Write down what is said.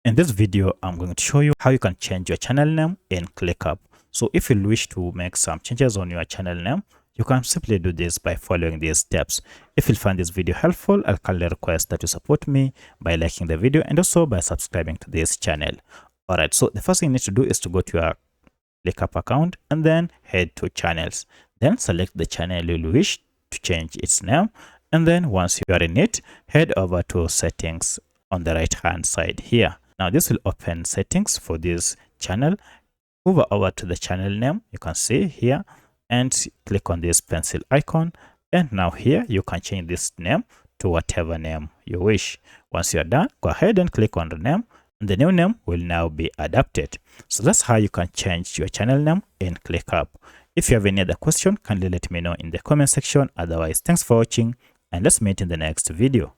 In this video, I'm going to show you how you can change your channel name in ClickUp. So if you wish to make some changes on your channel name, you can simply do this by following these steps. If you find this video helpful, I'll kindly request that you support me by liking the video and also by subscribing to this channel. Alright, so the first thing you need to do is to go to your ClickUp account and then head to channels. Then select the channel you wish to change its name. And then once you are in it, head over to settings on the right hand side here. Now this will open settings for this channel. Move over to the channel name, you can see here, and click on this pencil icon. And now here you can change this name to whatever name you wish. Once you're done, go ahead and click on the name, and the new name will now be adapted. So that's how you can change your channel name in ClickUp. If you have any other question, kindly let me know in the comment section. Otherwise, thanks for watching, and let's meet in the next video.